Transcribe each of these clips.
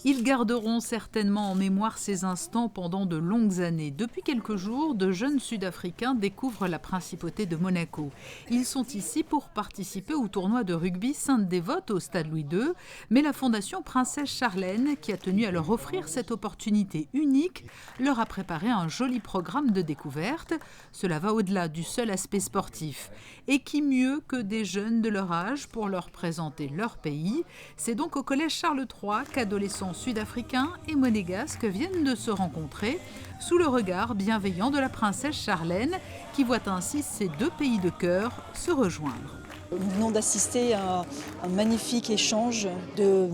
Ils garderont certainement en mémoire ces instants pendant de longues années. Depuis quelques jours, de jeunes Sud-Africains découvrent la principauté de Monaco. Ils sont ici pour participer au tournoi de rugby Sainte-Dévote au Stade Louis II, mais la Fondation Princesse Charlène, qui a tenu à leur offrir cette opportunité unique, leur a préparé un joli programme de découverte. Cela va au-delà du seul aspect sportif. Et qui mieux que des jeunes de leur âge pour leur présenter leur pays? C'est donc au collège Charles III qu'adolescents sud-africains et monégasques viennent de se rencontrer sous le regard bienveillant de la princesse Charlène qui voit ainsi ces deux pays de cœur se rejoindre. Nous venons d'assister à un magnifique échange de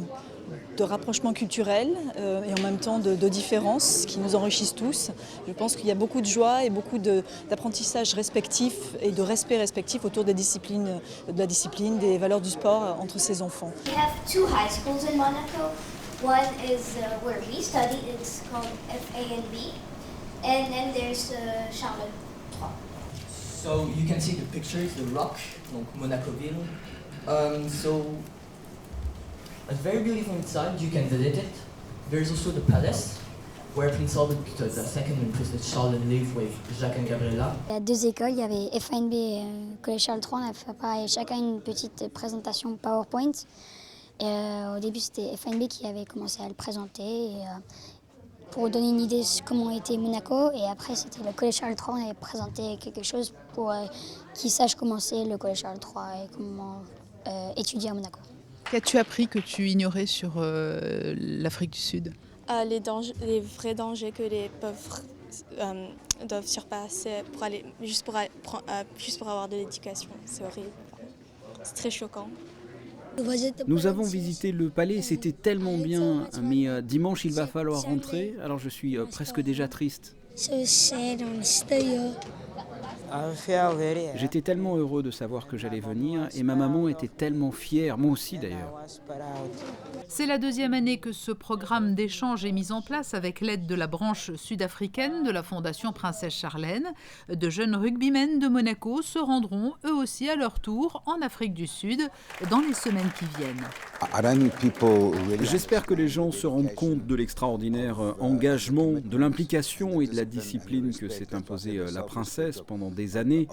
rapprochement culturel et en même temps de différences qui nous enrichissent tous. Je pense qu'il y a beaucoup de joie et beaucoup d'apprentissage respectif et de respect respectif autour des disciplines, de la discipline, des valeurs du sport entre ces enfants. We have two high schools in Monaco. One is where we study, it's called FANB, and then there's Charles III. So you can see the pictures, the rock, donc Monacoville. So it's very beautiful inside, you can visit it. There's also the palace, where Prince Albert II and Princess Charlotte live with Jacques and Gabriella. Il y a deux écoles, il y avait FANB et Collège Charles III. On a fait chacun une petite présentation PowerPoint. Et, au début, c'était FANB qui avait commencé à le présenter pour donner une idée de comment était Monaco. Et après, c'était le Collège Charles III. On avait présenté quelque chose pour qu'ils sachent comment c'est le Collège Charles III et comment étudier à Monaco. Qu'as-tu appris que tu ignorais sur l'Afrique du Sud? Les vrais dangers que les pauvres doivent surpasser juste pour avoir de l'éducation. C'est horrible. C'est très choquant. Nous avons visité le palais et c'était tellement bien, mais dimanche il va falloir rentrer, alors je suis presque déjà triste. J'étais tellement heureux de savoir que j'allais venir et ma maman était tellement fière, moi aussi d'ailleurs. C'est la deuxième année que ce programme d'échange est mis en place avec l'aide de la branche sud-africaine de la Fondation Princesse Charlène. De jeunes rugbymen de Monaco se rendront eux aussi à leur tour en Afrique du Sud dans les semaines qui viennent. J'espère que les gens se rendent compte de l'extraordinaire engagement, de l'implication et de la discipline que s'est imposée la princesse pendant des années.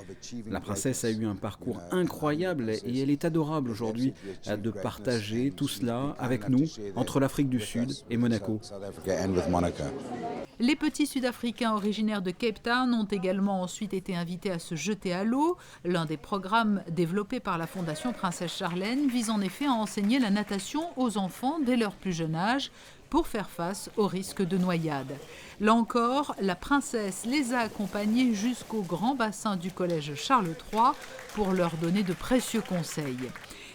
La princesse a eu un parcours incroyable et elle est adorable aujourd'hui de partager tout cela avec nous entre l'Afrique du Sud et Monaco. Les petits Sud-Africains originaires de Cape Town ont également ensuite été invités à se jeter à l'eau. L'un des programmes développés par la Fondation Princesse Charlène vise en effet à enseigner la natation aux enfants dès leur plus jeune âge pour faire face au risque de noyade. Là encore, la princesse les a accompagnés jusqu'au grand bassin du collège Charles III pour leur donner de précieux conseils.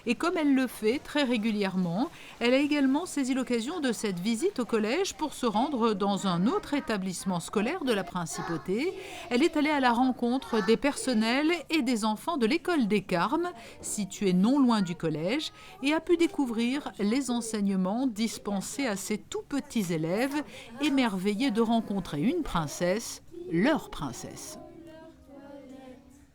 Et comme elle le fait très régulièrement, elle a également saisi l'occasion de cette visite au collège pour se rendre dans un autre établissement scolaire de la principauté. Elle est allée à la rencontre des personnels et des enfants de l'école des Carmes, située non loin du collège, et a pu découvrir les enseignements dispensés à ces tout petits élèves, émerveillés de rencontrer une princesse, leur princesse.